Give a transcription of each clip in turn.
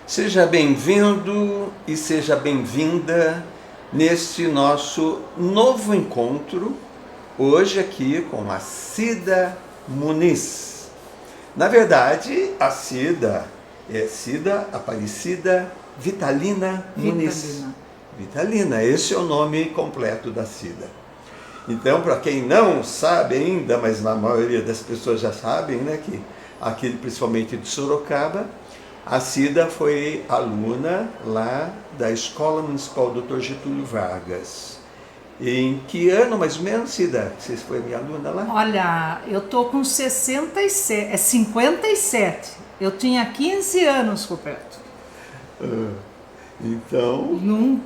Seja bem-vindo e seja bem-vinda neste nosso novo encontro, hoje aqui com a Cida Muniz. Na verdade, a Cida é Cida Aparecida Vitalina Muniz. Vitalina, esse é o nome completo da Cida. Então, para quem não sabe ainda, mas na maioria das pessoas já sabem, né, que aqui principalmente de Sorocaba, a Cida foi aluna lá da Escola Municipal Dr. Getúlio Vargas. Em que ano, mais ou menos, Cida, você foi minha aluna lá? Olha, eu tô com 57. Eu tinha 15 anos, Roberto. Então... Não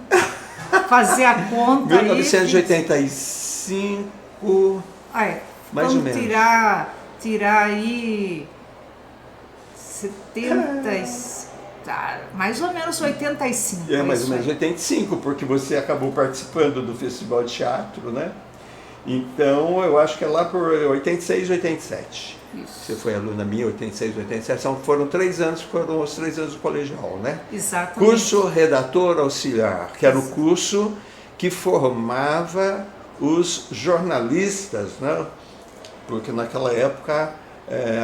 fazer a conta 1985, mais ou menos. Tirar aí 70, mais ou menos 85. É, mais ou menos 85, porque você acabou participando do Festival de Teatro, né? Então, eu acho que é lá por 86, 87. Isso. Você foi aluna minha, 86, 87. Foram 3 anos, foram os 3 anos do colegial, né? Exatamente. Curso Redator Auxiliar, que era o curso que formava os jornalistas, né? Porque naquela época,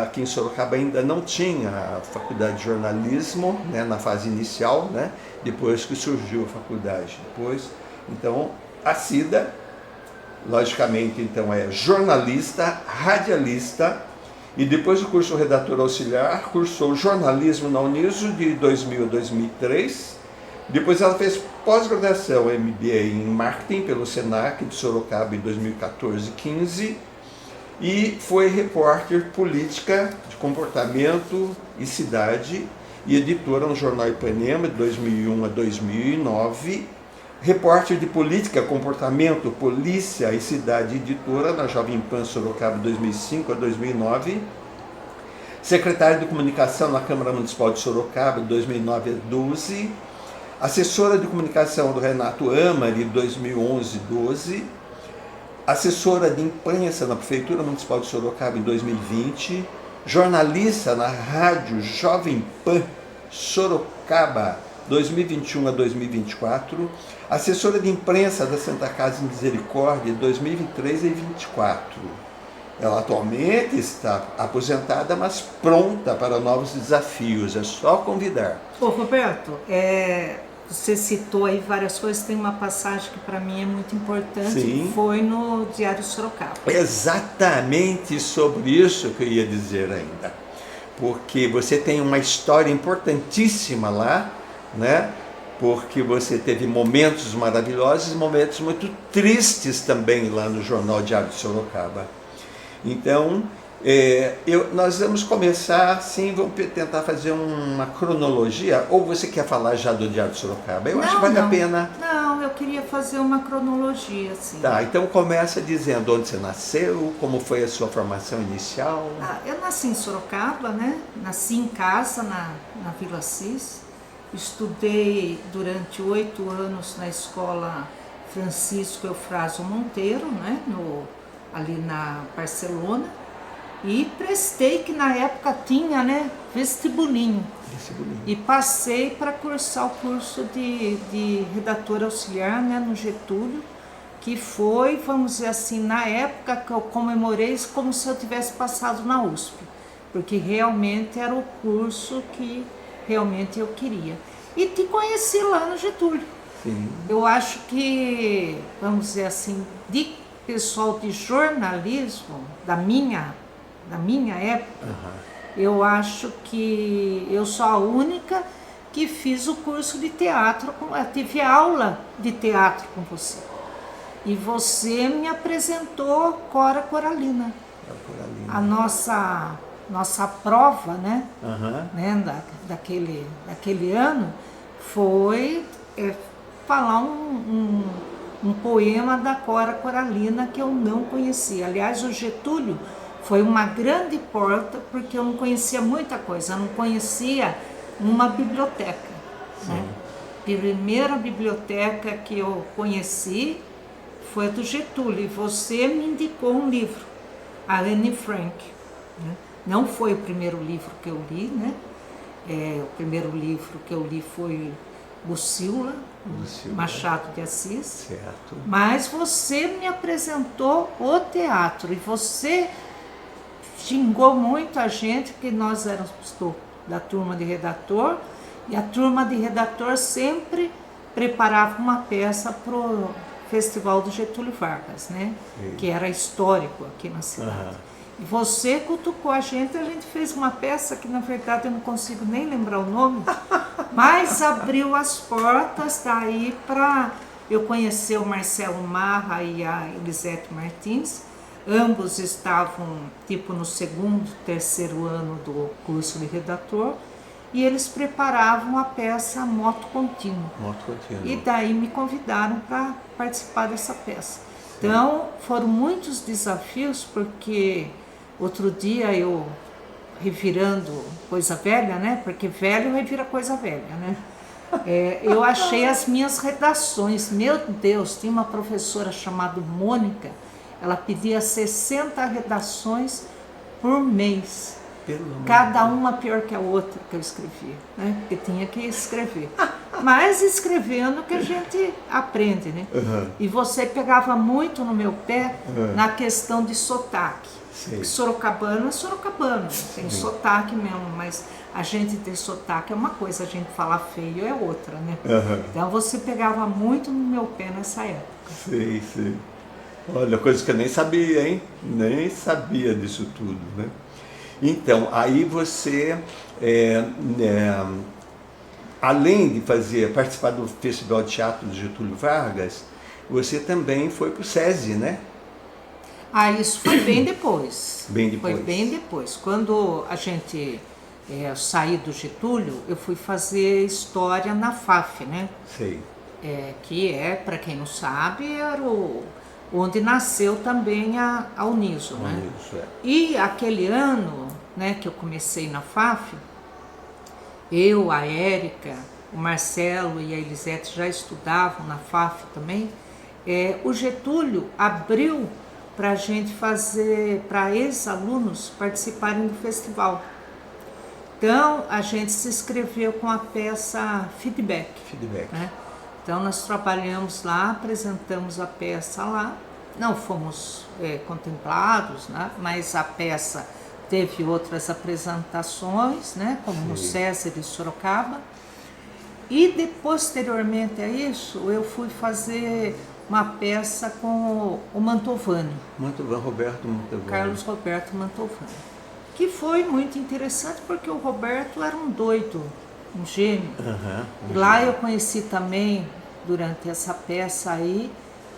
aqui em Sorocaba ainda não tinha a faculdade de jornalismo, né, na fase inicial, né? Depois que surgiu a faculdade. Então, a Cida, logicamente, então, é jornalista, radialista, e depois do curso Redator Auxiliar, cursou jornalismo na Uniso de 2000 a 2003. Depois ela fez pós-graduação MBA em Marketing pelo Senac de Sorocaba em 2014 e 15 e foi repórter política de comportamento e cidade e editora no Jornal Ipanema de 2001 a 2009, repórter de política, comportamento, polícia e cidade, editora na Jovem Pan Sorocaba de 2005 a 2009, secretária de comunicação na Câmara Municipal de Sorocaba de 2009 a 2012, assessora de comunicação do Renato Amari de 2011 a 2012, assessora de imprensa na Prefeitura Municipal de Sorocaba em 2020, jornalista na Rádio Jovem Pan Sorocaba 2021 a 2024, assessora de imprensa da Santa Casa de Misericórdia de 2023 e 2024. Ela atualmente está aposentada, mas pronta para novos desafios, é só convidar. Ô Roberto, você citou aí várias coisas, tem uma passagem que para mim é muito importante, Sim. Que foi no Diário Sorocaba. Exatamente sobre isso que eu ia dizer ainda, porque você tem uma história importantíssima lá, né? Porque você teve momentos maravilhosos e momentos muito tristes também lá no Jornal Diário de Sorocaba. Então, nós vamos começar assim, vamos tentar fazer uma cronologia, ou você quer falar já do Diário de Sorocaba? Eu acho que vale a pena. Não, eu queria fazer uma cronologia, assim. Tá, então começa dizendo onde você nasceu, como foi a sua formação inicial. Eu nasci em Sorocaba, né? Nasci em casa, na Vila Cis. Estudei durante 8 anos na escola Francisco Eufrásio Monteiro, né? Ali na Barcelona. E prestei, que na época tinha, né, vestibulinho. E passei para cursar o curso de redator auxiliar, né, no Getúlio, que foi, vamos dizer assim, na época que eu comemorei como se eu tivesse passado na USP, porque realmente era o curso que realmente eu queria. E te conheci lá no Getúlio. Sim. Eu acho que, vamos dizer assim, de pessoal de jornalismo, da minha época, eu acho que eu sou a única que fiz o curso de teatro, tive aula de teatro com você. E você me apresentou Cora Coralina. A nossa prova, né? Daquele ano foi falar um poema da Cora Coralina que eu não conhecia. Aliás, o Getúlio foi uma grande porta, porque eu não conhecia muita coisa, eu não conhecia uma biblioteca. Né? A primeira biblioteca que eu conheci foi a do Getúlio, e você me indicou um livro, a Anne Frank. Né? Não foi o primeiro livro que eu li, né? O primeiro livro que eu li foi Lucila, Machado de Assis. Certo. Mas você me apresentou o teatro e você xingou muito a gente, que nós éramos da turma de redator, e a turma de redator sempre preparava uma peça para o Festival do Getúlio Vargas, né? Que era histórico aqui na cidade. E você cutucou a gente fez uma peça que na verdade eu não consigo nem lembrar o nome, mas abriu as portas daí para eu conhecer o Marcelo Marra e a Elisete Martins. Ambos estavam tipo no segundo, terceiro ano do curso de redator, e eles preparavam a peça Moto Contínuo. Moto Contínuo. E daí me convidaram para participar dessa peça. Então foram muitos desafios, porque outro dia eu, revirando coisa velha, né? Porque velho revira coisa velha, né? Eu achei as minhas redações. Meu Deus, tinha uma professora chamada Mônica, ela pedia 60 redações por mês. Cada uma pior que a outra que eu escrevia, né? Porque tinha que escrever. Mas escrevendo que a gente aprende, né? E você pegava muito no meu pé na questão de sotaque. Sorocabano é sorocabano, tem sotaque mesmo, mas a gente ter sotaque é uma coisa, a gente falar feio é outra, né? Então você pegava muito no meu pé nessa época. Sei. Olha, coisa que eu nem sabia, hein? Nem sabia disso tudo, né? Então, aí você, além de participar do Festival de Teatro de Getúlio Vargas, você também foi para o SESI, né? Isso foi bem depois. Bem depois. Foi bem depois. Quando a gente saí do Getúlio, eu fui fazer história na FAF, né? Sei. Que para quem não sabe, era onde nasceu também a Uniso, né? E aquele ano, né, que eu comecei na FAF, eu, a Érica, o Marcelo e a Elisete já estudavam na FAF também. O Getúlio abriu para a gente fazer, para ex-alunos participarem do festival. Então, a gente se inscreveu com a peça Feedback. Né? Então, nós trabalhamos lá, apresentamos a peça lá, não fomos contemplados, né? Mas a peça teve outras apresentações, né? Como no César de Sorocaba. E, posteriormente a isso, eu fui fazer uma peça com o Mantovani. Roberto Mantovani. Carlos Roberto Mantovani. Que foi muito interessante, porque o Roberto era um doido, um gênio. Lá eu conheci também, durante essa peça aí,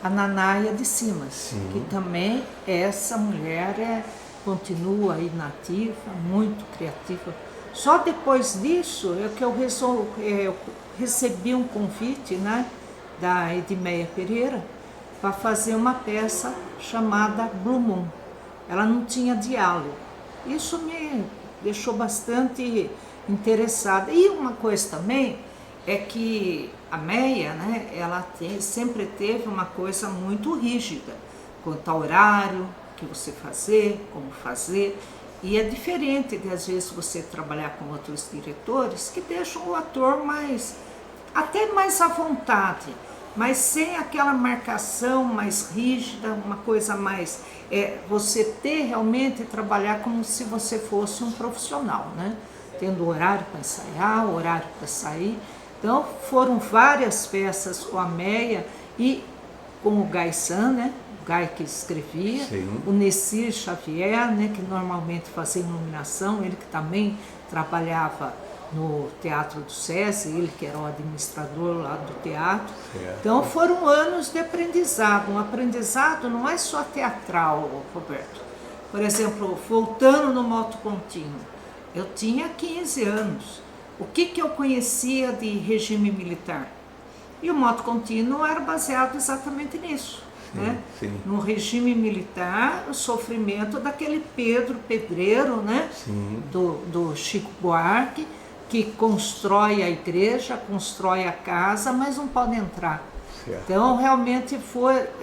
a Nanaia de Simas, que também essa mulher continua aí nativa, muito criativa. Só depois disso é que eu recebi um convite, né, da Edmeia Pereira, para fazer uma peça chamada Blue Moon. Ela não tinha diálogo. Isso me deixou bastante interessada. E uma coisa também é que a Meia, né, ela sempre teve uma coisa muito rígida quanto ao horário que você fazer, como fazer. E é diferente de, às vezes, você trabalhar com outros diretores que deixam o ator até mais à vontade, mas sem aquela marcação mais rígida, uma coisa mais... você ter realmente trabalhar como se você fosse um profissional, né? Tendo horário para ensaiar, horário para sair. Então, foram várias peças com a Meia e com o Gai San, né? O Gai que escrevia, o Nessir Xavier, né? Que normalmente fazia iluminação, ele que também trabalhava no Teatro do SESI, ele que era o administrador lá do teatro. Então foram anos de aprendizado. Um aprendizado não é só teatral, Roberto. Por exemplo, voltando no Moto Contínuo, eu tinha 15 anos. O que eu conhecia de regime militar? E o Moto Contínuo era baseado exatamente nisso. Né? No regime militar, o sofrimento daquele Pedro Pedreiro, né? Do Chico Buarque, que constrói a igreja, constrói a casa, mas não pode entrar. Então, realmente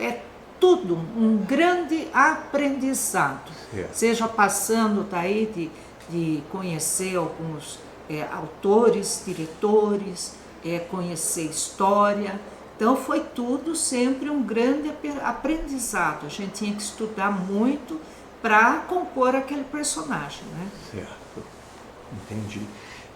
é tudo um grande aprendizado. Seja passando daí de conhecer alguns autores, diretores, conhecer história. Então foi tudo sempre um grande aprendizado. A gente tinha que estudar muito para compor aquele personagem, né? Certo, entendi.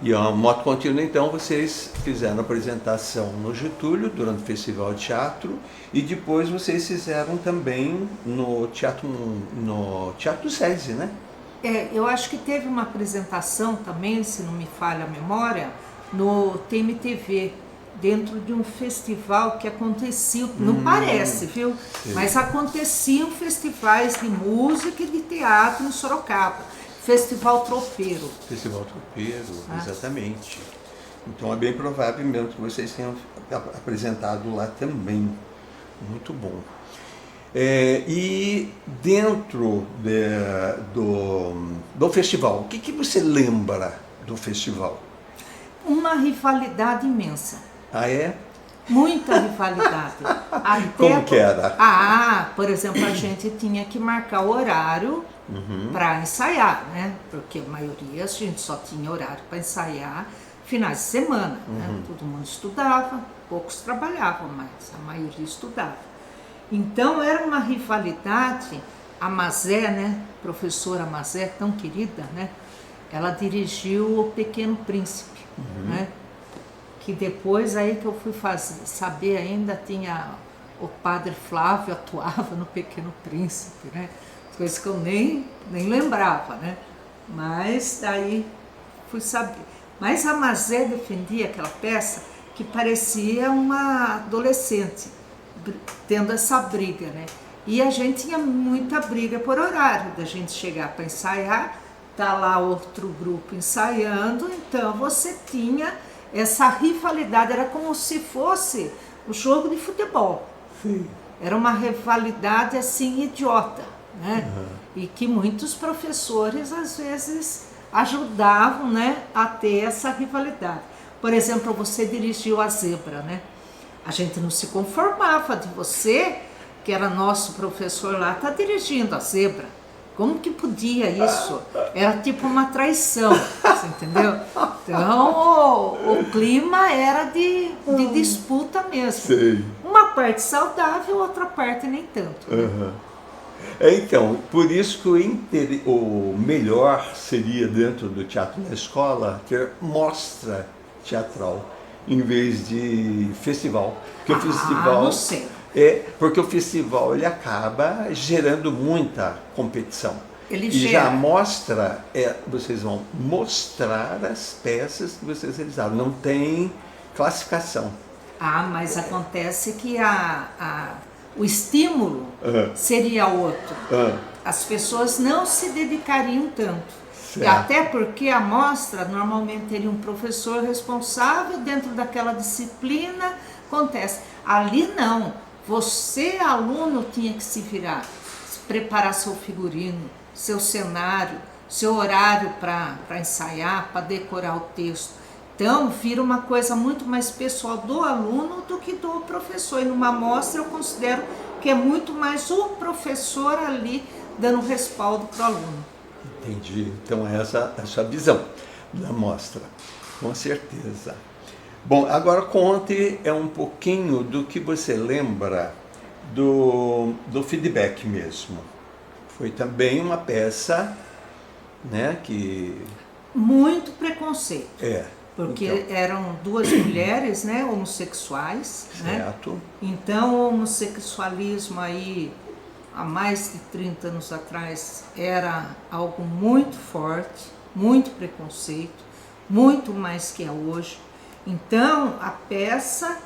E a modo contínuo, então, vocês fizeram a apresentação no Getúlio, durante o Festival de Teatro, e depois vocês fizeram também no Teatro SESI, né? Eu acho que teve uma apresentação também, se não me falha a memória, no TMTV, dentro de um festival que acontecia, não parece, viu? Sim. Mas aconteciam festivais de música e de teatro em Sorocaba. Festival Tropeiro. Festival Tropeiro, exatamente. Então é bem provável mesmo que vocês tenham apresentado lá também. Muito bom. E dentro do festival, o que você lembra do festival? Uma rivalidade imensa. Ah, é? Muita rivalidade. Como que era? Por exemplo, a gente tinha que marcar o horário para ensaiar, né? Porque a maioria a gente só tinha horário para ensaiar finais de semana, né? Todo mundo estudava, poucos trabalhavam, mas a maioria estudava. Então era uma rivalidade. A Mazé, né? Professora Mazé, tão querida, né? Ela dirigiu O Pequeno Príncipe, né? Que depois aí que eu fui saber ainda tinha o Padre Flávio atuava no Pequeno Príncipe, né? Coisas que eu nem lembrava, né? Mas daí fui saber. Mas a Mazé defendia aquela peça que parecia uma adolescente tendo essa briga, né? E a gente tinha muita briga por horário, da gente chegar para ensaiar, tá lá outro grupo ensaiando, então você tinha essa rivalidade, era como se fosse um jogo de futebol. Sim. Era uma rivalidade assim idiota, né? E que muitos professores às vezes ajudavam, né, a ter essa rivalidade. Por exemplo, você dirigiu a Zebra, né? A gente não se conformava de você, que era nosso professor lá, tá dirigindo a Zebra. Como que podia isso? Era tipo uma traição, você entendeu? Então o clima era de disputa mesmo. Sei. Uma parte saudável, outra parte nem tanto. Então, por isso que o melhor seria dentro do teatro na escola ter mostra teatral em vez de festival. Porque o festival não sei. porque o festival ele acaba gerando muita competição. Ele já a mostra vocês vão mostrar as peças que vocês realizaram. Não tem classificação. Mas acontece que o estímulo seria outro. As pessoas não se dedicariam tanto. E até porque a mostra normalmente teria um professor responsável dentro daquela disciplina. Acontece. Ali não. Você, aluno, tinha que se virar, preparar seu figurino, seu cenário, seu horário para ensaiar, para decorar o texto. Então, vira uma coisa muito mais pessoal do aluno do que do professor. E numa mostra eu considero que é muito mais o professor ali dando respaldo para o aluno. Entendi. Então, essa é a sua visão da mostra, com certeza. Bom, agora conte um pouquinho do que você lembra do feedback mesmo. Foi também uma peça, né, que... Muito preconceito. Porque então, eram duas mulheres, né, homossexuais. Certo. Né? Então o homossexualismo aí, há mais de 30 anos atrás, era algo muito forte, muito preconceito, muito mais que é hoje. Então a peça,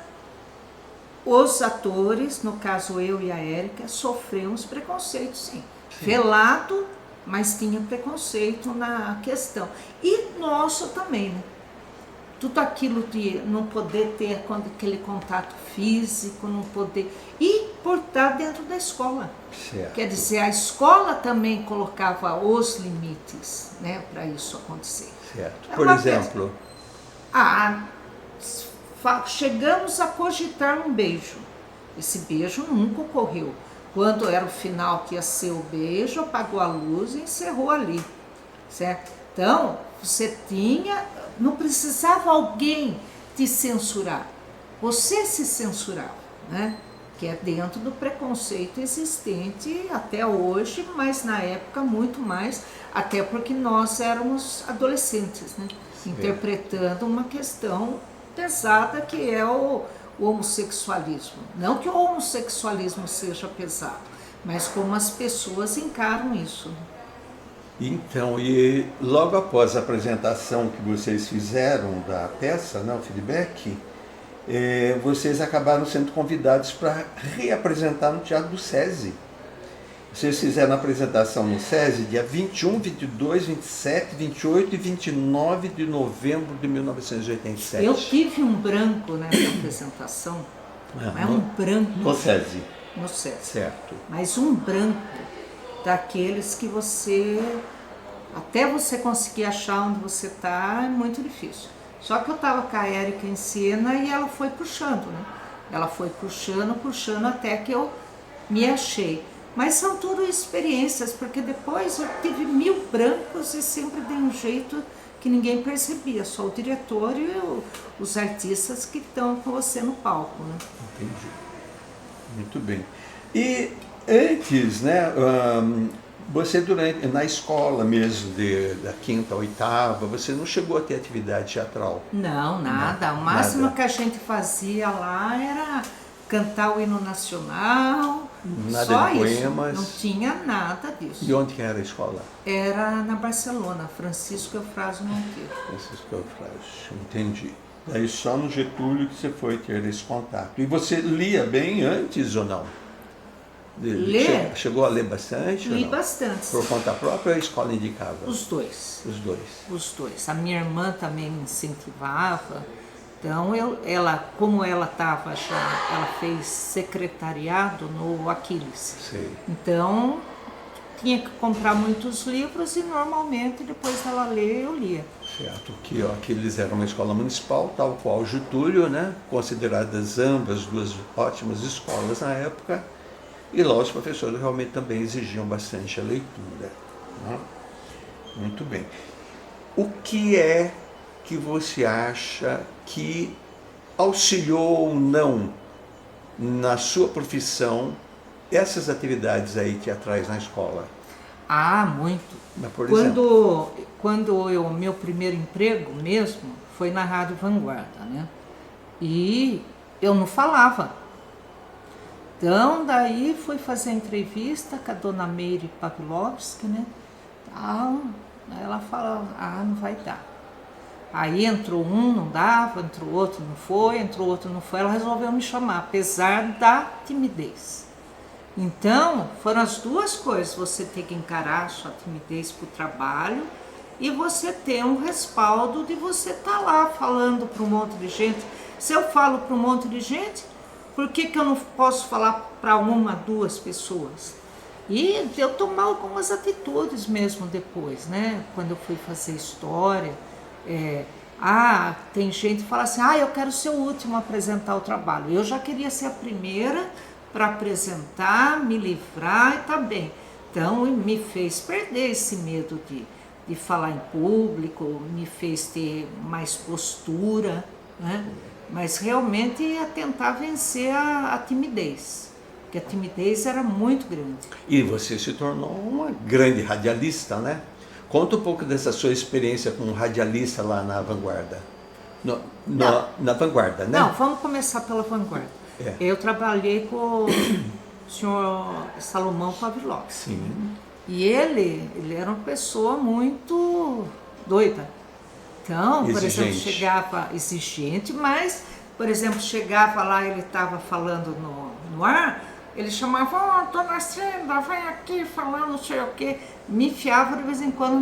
os atores, no caso eu e a Érica, sofremos preconceitos, sim. Velado, mas tinha preconceito na questão. E nosso também, né? Tudo aquilo de não poder ter aquele contato físico, não poder... E por estar dentro da escola. Certo. Quer dizer, a escola também colocava os limites, né, para isso acontecer. Certo. Por exemplo? Chegamos a cogitar um beijo. Esse beijo nunca ocorreu. Quando era o final que ia ser o beijo, apagou a luz e encerrou ali, certo? Então, Você não precisava alguém te censurar. Você se censurava, né? Que é dentro do preconceito existente até hoje, mas na época muito mais, até porque nós éramos adolescentes, né? Interpretando uma questão pesada que é o homossexualismo. Não que o homossexualismo seja pesado, mas como as pessoas encaram isso. Então, e logo após a apresentação que vocês fizeram da peça, né, o feedback, vocês acabaram sendo convidados para reapresentar no Teatro do SESI. Vocês fizeram a apresentação no SESI dia 21, 22, 27, 28 e 29 de novembro de 1987. Eu tive um branco nessa apresentação, é um branco. No SESI. No SESI. Certo. Mas um branco daqueles que até você conseguir achar onde você está, é muito difícil. Só que eu estava com a Érica em cena e ela foi puxando, né? Ela foi puxando até que eu me achei. Mas são tudo experiências, porque depois eu tive 1000 brancos e sempre dei um jeito que ninguém percebia, só o diretor e os artistas que estão com você no palco, né? Entendi. Muito bem. E antes, né, você na escola mesmo, da quinta, oitava, você não chegou a ter atividade teatral? Não, nada. O máximo que a gente fazia lá era cantar o hino nacional, nada só de isso. poemas. Não tinha nada disso. E onde que era a escola? Era na Barcelona, Francisco Eufrásio Monteiro. Francisco Eufrásio, entendi. Daí só no Getúlio que você foi ter esse contato. E você lia bem antes ou não? Ler? Chegou a ler bastante? Li ou não? bastante. Por conta própria ou a escola indicava? Os dois. Os dois. Os dois. A minha irmã também me incentivava. Então, como ela fez secretariado no Aquiles. Sei. Então, tinha que comprar muitos livros e normalmente depois dela ler, eu lia. Certo, que Aquiles era uma escola municipal, tal qual o Getúlio, né? Consideradas ambas duas ótimas escolas na época. E lá os professores realmente também exigiam bastante a leitura. Né? Muito bem. O que é que você acha que auxiliou ou não na sua profissão essas atividades aí teatrais na escola? Ah, muito. Mas, por exemplo, Quando meu primeiro emprego mesmo foi na Rádio Vanguarda, né? E eu não falava. Então, daí fui fazer entrevista com a dona Meire Pavlovski, né? Aí ela falou, não vai dar. Aí entrou um, não dava, entrou outro, não foi, entrou outro, não foi. Ela resolveu me chamar, apesar da timidez. Então, foram as duas coisas. Você ter que encarar a sua timidez para o trabalho e você ter um respaldo de você estar lá falando para um monte de gente. Se eu falo para um monte de gente, por que eu não posso falar para uma, duas pessoas? E eu tomar algumas atitudes mesmo depois, né? Quando eu fui fazer história, tem gente que fala assim, eu quero ser o último a apresentar o trabalho. Eu já queria ser a primeira para apresentar, me livrar e tá bem. Então, me fez perder esse medo de falar em público, me fez ter mais postura, né? Mas realmente ia tentar vencer a timidez, porque a timidez era muito grande. E você se tornou uma grande radialista, né? Conta um pouco dessa sua experiência como radialista lá na Vanguarda. Na Vanguarda, né? Não, vamos começar pela Vanguarda. Eu trabalhei com o senhor Salomão Pavlovski. Sim. E ele era uma pessoa muito doida. Então, por exemplo, chegava exigente, mas, por exemplo, chegava lá, ele estava falando no ar, ele chamava, dona Cida, vem aqui falando não sei o quê. Me enfiava de vez em quando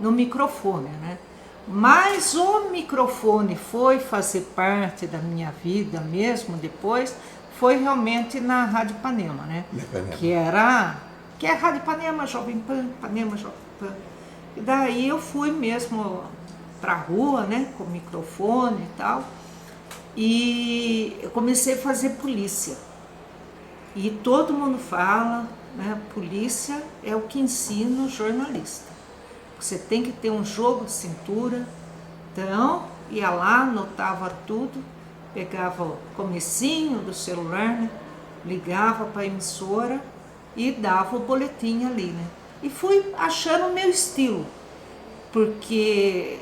no microfone, né? Mas o microfone foi fazer parte da minha vida mesmo depois, foi realmente na Rádio Ipanema, né? Que é a Rádio Ipanema, Jovem Pan, Ipanema, Jovem Pan. E daí eu fui mesmo para a rua, né, com o microfone e tal, e eu comecei a fazer polícia. E todo mundo fala, né, polícia é o que ensina o jornalista. você tem que ter um jogo de cintura. Então, ia lá, anotava tudo, pegava o comecinho do celular, né? Ligava para a emissora e dava o boletim ali, né? E fui achando o meu estilo, porque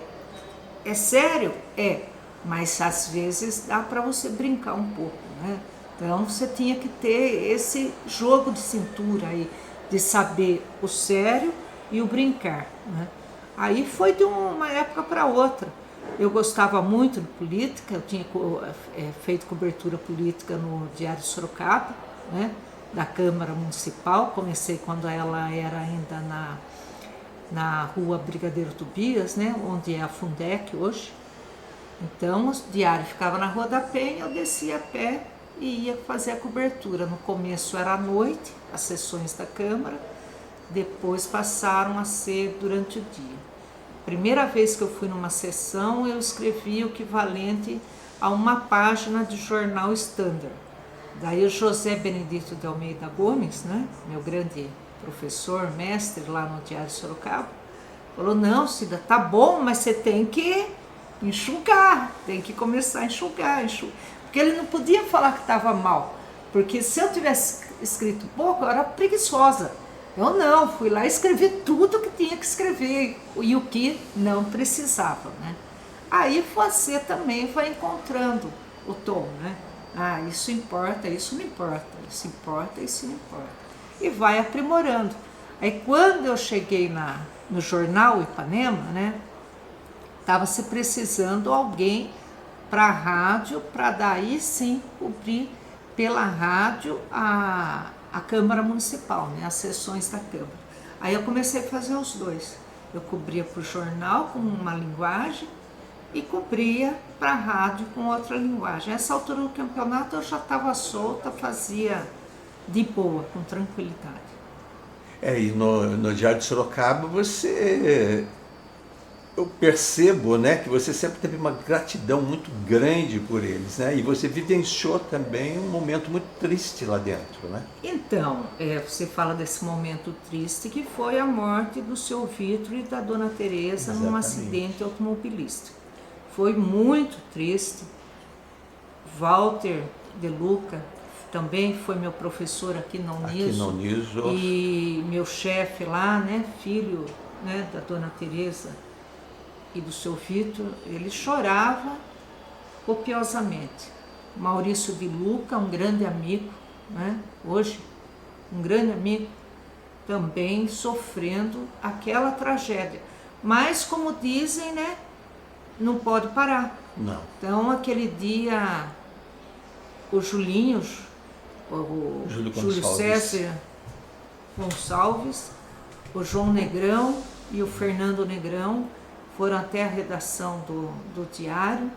é sério? É, mas às vezes dá para você brincar um pouco, né? Então você tinha que ter esse jogo de cintura aí, de saber o sério e o brincar, né? Aí foi de uma época para outra. Eu gostava muito de política, eu tinha feito cobertura política no Diário Sorocaba, né, da Câmara Municipal. Comecei quando ela era ainda na rua Brigadeiro Tobias, né, onde é a Fundec hoje. Então o diário ficava na Rua da Penha, eu descia a pé e ia fazer a cobertura. No começo era à noite, as sessões da Câmara, depois passaram a ser durante o dia. Primeira vez que eu fui numa sessão, eu escrevi o equivalente a uma página de jornal Standard. Daí o José Benedito de Almeida Gomes, né, meu grande professor, mestre lá no Diário Sorocaba, falou: não, Cida, tá bom, mas você tem que enxugar, tem que começar a enxugar. Porque ele não podia falar que estava mal, porque se eu tivesse escrito pouco, eu era preguiçosa. Eu não, fui lá e escrevi tudo que tinha que escrever e o que não precisava, né? Aí você também vai encontrando o tom, né? Ah, isso importa, isso não importa, isso importa, isso não importa. E vai aprimorando. Aí quando eu cheguei no jornal Ipanema, né? Estava se precisando alguém para a rádio, para daí sim cobrir pela rádio a Câmara Municipal, né, as sessões da Câmara. Aí eu comecei a fazer os dois. Eu cobria para o jornal com uma linguagem e cobria para a rádio com outra linguagem. Nessa altura do campeonato eu já estava solta, fazia de boa, com tranquilidade. E no Diário de Sorocaba eu percebo, né, que você sempre teve uma gratidão muito grande por eles, né? E você vivenciou também um momento muito triste lá dentro, né? Então, você fala desse momento triste que foi a morte do seu Vitor e da dona Teresa num acidente automobilístico. Foi muito triste. Walter De Luca também foi meu professor aqui na Uniso. E meu chefe lá, né, filho, né, da dona Teresa e do seu Vitor, ele chorava copiosamente. Maurício de Luca, um grande amigo, né, hoje, um grande amigo, também sofrendo aquela tragédia. Mas, como dizem, né, não pode parar. Não. Então, aquele dia, o Julinho, o Júlio César Gonçalves, o João Negrão e o Fernando Negrão foram até a redação do diário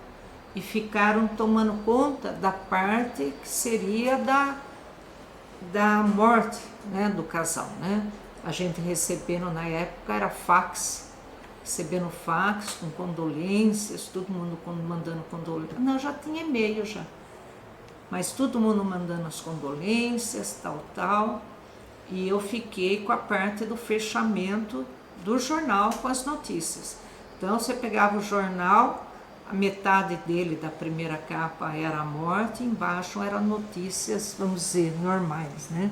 e ficaram tomando conta da parte que seria da morte, né, do casal, né? A gente recebendo na época era fax, recebendo fax com condolências, todo mundo mandando condolências. Não, já tinha e-mail já, mas todo mundo mandando as condolências, tal. E eu fiquei com a parte do fechamento do jornal com as notícias. Então você pegava o jornal, a metade dele da primeira capa era a morte, embaixo eram notícias, vamos dizer, normais, né?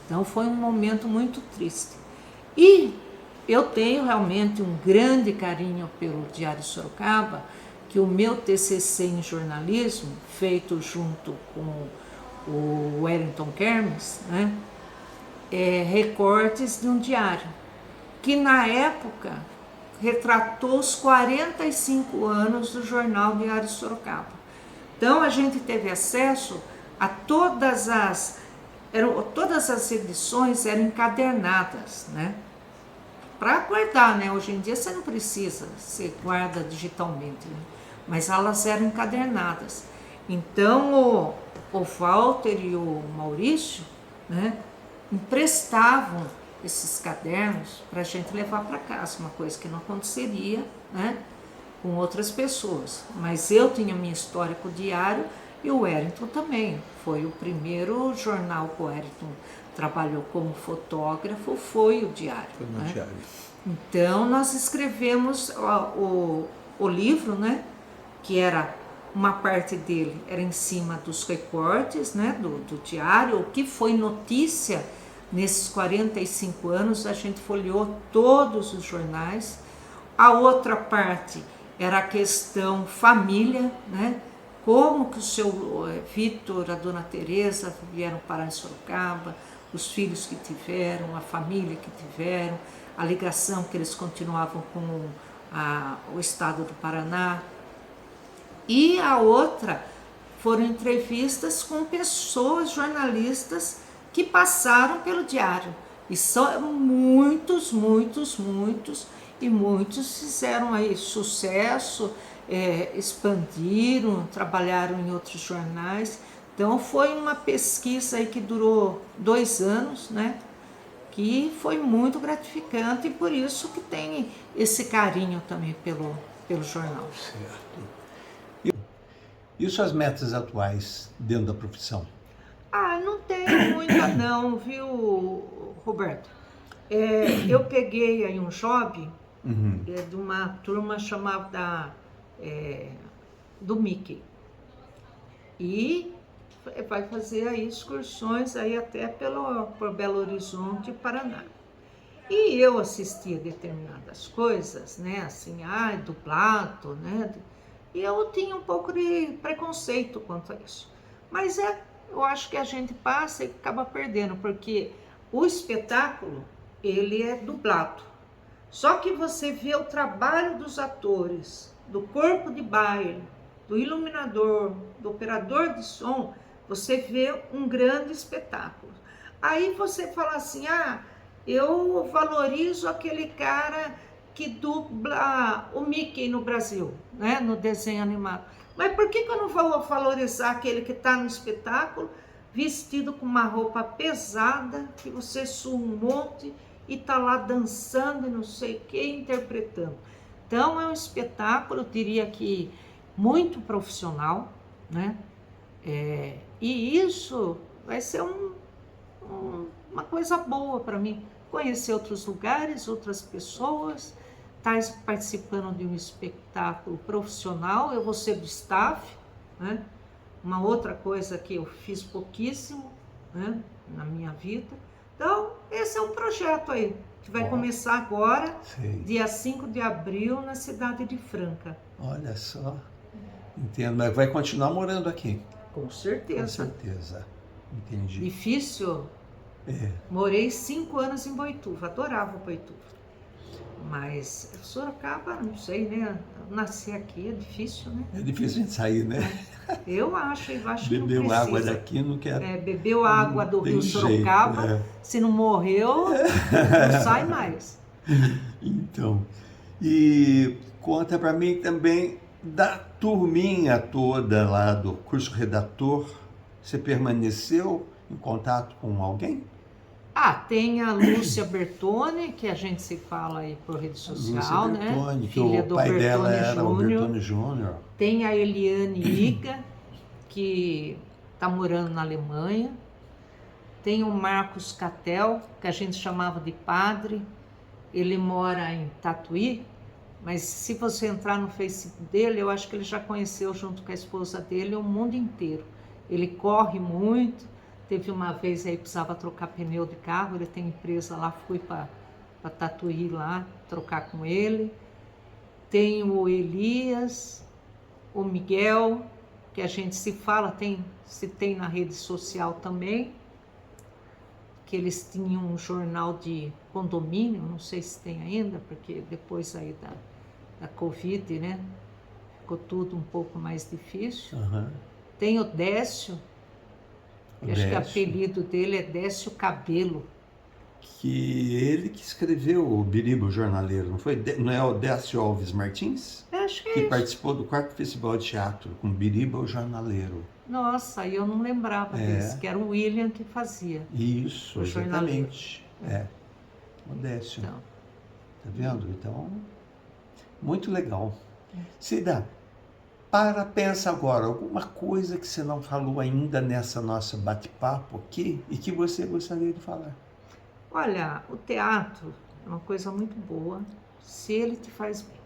Então foi um momento muito triste. E eu tenho realmente um grande carinho pelo Diário Sorocaba, que o meu TCC em jornalismo, feito junto com o Wellington Kermes, né, recortes de um diário, que na época retratou os 45 anos do jornal Diário Sorocaba. Então a gente teve acesso a todas as edições eram encadernadas, né? Para guardar, né? Hoje em dia você não precisa, você guarda digitalmente, né? Mas elas eram encadernadas. Então o Walter e o Maurício, né, emprestavam esses cadernos para a gente levar para casa, uma coisa que não aconteceria, né, com outras pessoas. Mas eu tinha minha história com o diário e o Wellington também. Foi o primeiro jornal que o Wellington trabalhou como fotógrafo, foi o diário. Foi no diário. Então, nós escrevemos o livro, né? Que era uma parte dele era em cima dos recortes, né? Do diário, o que foi notícia nesses 45 anos. A gente folheou todos os jornais. A outra parte era a questão família, né? Como que o seu Vitor, a dona Teresa vieram parar em Sorocaba, os filhos que tiveram, a família que tiveram, a ligação que eles continuavam com o estado do Paraná. E a outra foram entrevistas com pessoas, jornalistas, que passaram pelo diário. E são muitos, e muitos fizeram aí sucesso, expandiram, trabalharam em outros jornais. Então foi uma pesquisa aí que durou 2 anos, né? Que foi muito gratificante e por isso que tem esse carinho também pelo jornal. Certo. E suas metas atuais dentro da profissão? Não tenho muita não, viu, Roberto? Eu peguei aí um job de uma turma chamada do Mickey. E vai fazer aí excursões aí até por Belo Horizonte, Paraná. E eu assistia determinadas coisas, né, assim, dublado, né, e eu tinha um pouco de preconceito quanto a isso. Mas eu acho que a gente passa e acaba perdendo, porque o espetáculo, ele é dublado. Só que você vê o trabalho dos atores, do corpo de baile, do iluminador, do operador de som, você vê um grande espetáculo. Aí você fala assim, eu valorizo aquele cara que dubla o Mickey no Brasil, né, no desenho animado. Mas por que eu não vou valorizar aquele que está no espetáculo, vestido com uma roupa pesada, que você sua um monte e está lá dançando e não sei o que, interpretando? Então é um espetáculo, eu diria que muito profissional, né? E isso vai ser uma coisa boa para mim, conhecer outros lugares, outras pessoas, estar participando de um espetáculo profissional. Eu vou ser do staff, né? Uma outra coisa que eu fiz pouquíssimo, né, na minha vida. Então, esse é um projeto aí, que vai começar agora, dia 5 de abril, na cidade de Franca. Olha só, entendo, mas vai continuar morando aqui? Com certeza. Com certeza, entendi. Difícil? Morei 5 anos em Boituva, adorava Boituva. Mas Sorocaba, não sei, né? Nascer aqui é difícil, né? É difícil a gente sair, né? Eu acho que não precisa. Bebeu água daqui, não quer. Bebeu água do rio Sorocaba, se não morreu, não sai mais. Então, e conta para mim também da turminha toda lá do curso redator. Você permaneceu em contato com alguém? Tem a Lúcia Bertone, que a gente se fala aí por rede social, Lúcia Bertone, né? Que filha do pai dela era o Bertone Júnior. Tem a Eliane Iga, que está morando na Alemanha. Tem o Marcos Catel, que a gente chamava de padre. Ele mora em Tatuí, mas se você entrar no Facebook dele, eu acho que ele já conheceu, junto com a esposa dele, o mundo inteiro. Ele corre muito. Teve uma vez aí, precisava trocar pneu de carro, ele tem empresa lá, fui para Tatuí lá, trocar com ele. Tem o Elias, o Miguel, que a gente se fala, se tem na rede social também, que eles tinham um jornal de condomínio, não sei se tem ainda, porque depois aí da Covid, né, ficou tudo um pouco mais difícil. Tem o Décio, que acho que o apelido dele é Décio Cabelo. Que ele que escreveu o Biriba Jornaleiro, não foi? Não é o Décio Alves Martins? Acho que é que isso. Participou do 4º Festival de Teatro com Biriba o Jornaleiro. Nossa, eu não lembrava desse, que era o William que fazia. Isso, exatamente. O Décio. Então. Tá vendo? Então, muito legal. Cida, pensa agora, alguma coisa que você não falou ainda nessa nossa bate-papo aqui e que você gostaria de falar? Olha, o teatro, é uma coisa muito boa, se ele te faz bem.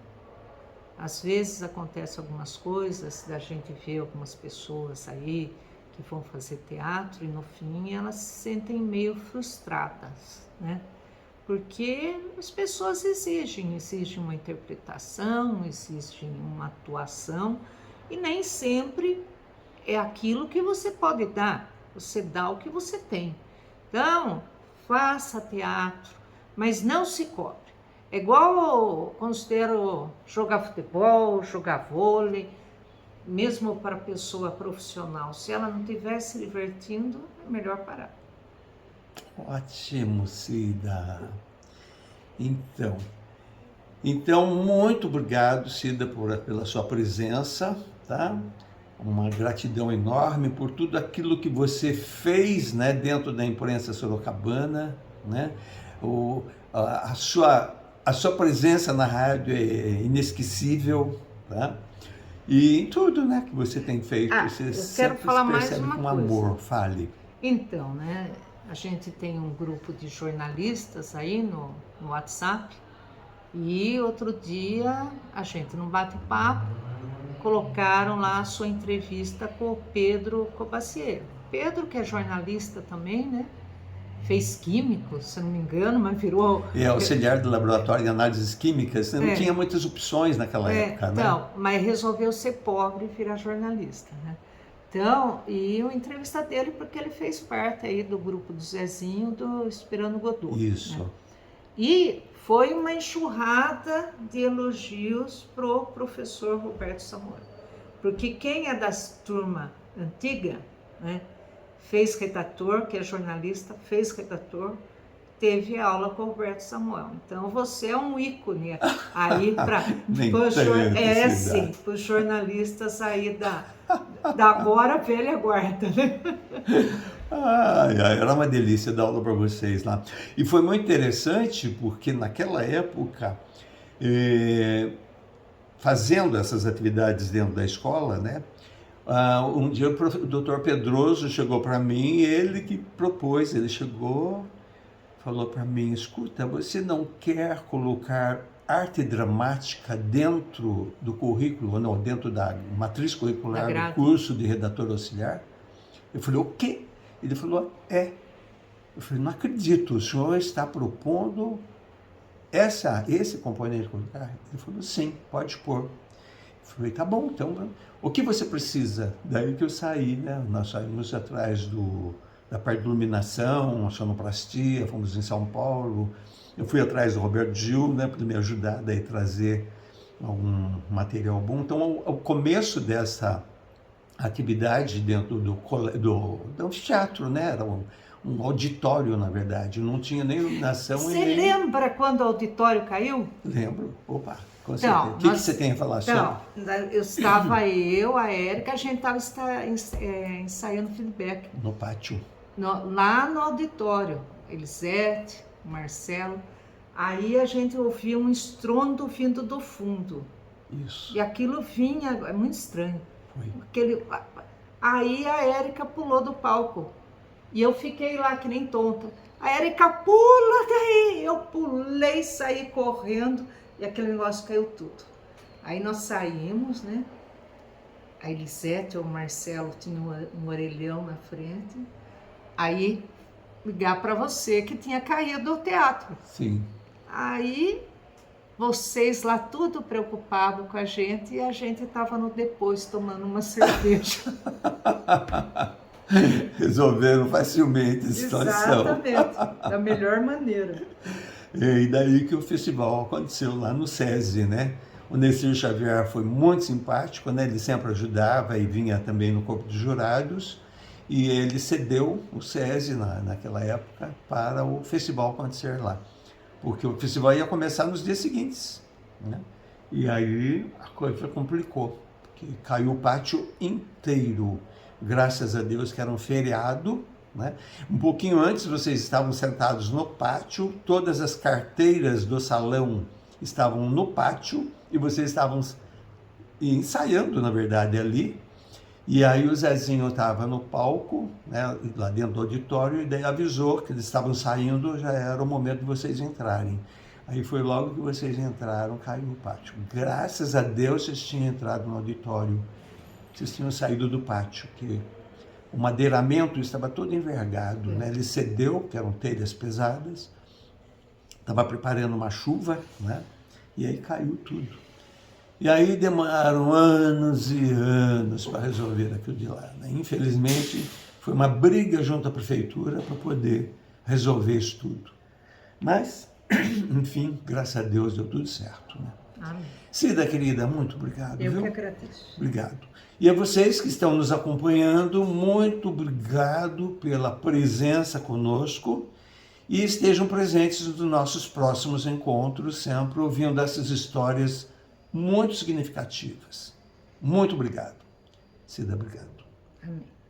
Às vezes acontece algumas coisas, da gente ver algumas pessoas aí que vão fazer teatro e no fim elas se sentem meio frustradas, né? Porque as pessoas exigem uma interpretação, exigem uma atuação e nem sempre é aquilo que você pode dar, você dá o que você tem. Então, faça teatro, mas não se cobre. É igual, considero, jogar futebol, jogar vôlei, mesmo para pessoa profissional. Se ela não estiver se divertindo, é melhor parar. Ótimo, Cida. Então, muito obrigado, Cida, pela sua presença, tá? Uma gratidão enorme por tudo aquilo que você fez, né, dentro da imprensa sorocabana, né? A sua presença na rádio é inesquecível, tá? E em tudo, né, que você tem feito, você eu sempre quero falar se mais percebe uma com coisa. amor. Fale. Então, né, a gente tem um grupo de jornalistas aí no WhatsApp e outro dia a gente num bate-papo colocaram lá a sua entrevista com o Pedro Cobacier. Pedro, que é jornalista também, né? Fez químico, se não me engano, mas virou... É auxiliar do laboratório de análises químicas, não tinha muitas opções naquela época, né? Então, mas resolveu ser pobre e virar jornalista, né? Então, e eu entrevistei ele porque ele fez parte aí do grupo do Zezinho, do Esperando Godot. Isso. Né? E foi uma enxurrada de elogios pro professor Roberto Samuel. Porque quem é das turma antiga, né, fez redator, que é jornalista, fez redator, teve aula com o Roberto Samuel. Então você é um ícone aí para os jornalistas aí da agora velha guarda, né? Era uma delícia dar aula para vocês lá. E foi muito interessante porque naquela época, fazendo essas atividades dentro da escola, né? Um dia o doutor Pedroso chegou para mim e ele que propôs, ele chegou, falou para mim, escuta, você não quer colocar arte dramática dentro do currículo, ou não, dentro da matriz curricular do curso de redator auxiliar? Eu falei, o quê? Ele falou, é. Eu falei, não acredito, o senhor está propondo esse componente curricular? Ele falou, sim, pode pôr. Eu falei, tá bom, então, o que você precisa? Daí que eu saí, né? Nós saímos atrás da parte de iluminação, sonoplastia, fomos em São Paulo. Eu fui atrás do Roberto Gil, né, para me ajudar a trazer algum material bom. Então, o começo dessa atividade dentro do teatro, né? Era um auditório, na verdade. Não tinha nem iluminação. Você lembra quando o auditório caiu? Lembro. Opa, com certeza. O que você tem a falar sobre? Eu estava a Érica, a gente estava ensaiando feedback. No pátio. Lá no auditório. Elisete, Marcelo. Aí a gente ouvia um estrondo vindo do fundo. Isso. E aquilo vinha, é muito estranho. Foi. Aí a Érica pulou do palco. E eu fiquei lá que nem tonta. A Érica, pula daí! Eu pulei, saí correndo e aquele negócio caiu tudo. Aí nós saímos, né? A Elisete ou o Marcelo tinha um orelhão na frente. Aí ligar para você que tinha caído o teatro. Sim. Aí vocês lá tudo preocupado com a gente e a gente estava no depois tomando uma cerveja. Resolveram facilmente a situação. Exatamente, da melhor maneira. E daí que o festival aconteceu lá no SESI, né? O Necir Xavier foi muito simpático, né? Ele sempre ajudava e vinha também no corpo de jurados. E ele cedeu o SESI naquela época para o festival acontecer lá. Porque o festival ia começar nos dias seguintes, né? E aí a coisa complicou, porque caiu o pátio inteiro. Graças a Deus que era um feriado, né? Um pouquinho antes vocês estavam sentados no pátio, todas as carteiras do salão estavam no pátio e vocês estavam ensaiando, na verdade, ali. E aí o Zezinho estava no palco, né, lá dentro do auditório, e daí avisou que eles estavam saindo, já era o momento de vocês entrarem. Aí foi logo que vocês entraram, caiu no pátio. Graças a Deus vocês tinham entrado no auditório. Vocês tinham saído do pátio, que o madeiramento estava todo envergado, né? Ele cedeu, que eram telhas pesadas, estava preparando uma chuva, né? E aí caiu tudo. E aí demoraram anos e anos para resolver aquilo de lá, né? Infelizmente, foi uma briga junto à prefeitura para poder resolver isso tudo. Mas, enfim, graças a Deus deu tudo certo, né? Amém. Cida, querida, muito obrigado. Eu viu? que agradeço. Obrigado. E a vocês que estão nos acompanhando, muito obrigado pela presença conosco e estejam presentes nos nossos próximos encontros, sempre ouvindo essas histórias muito significativas. Muito obrigado. Cida, obrigado. Amém.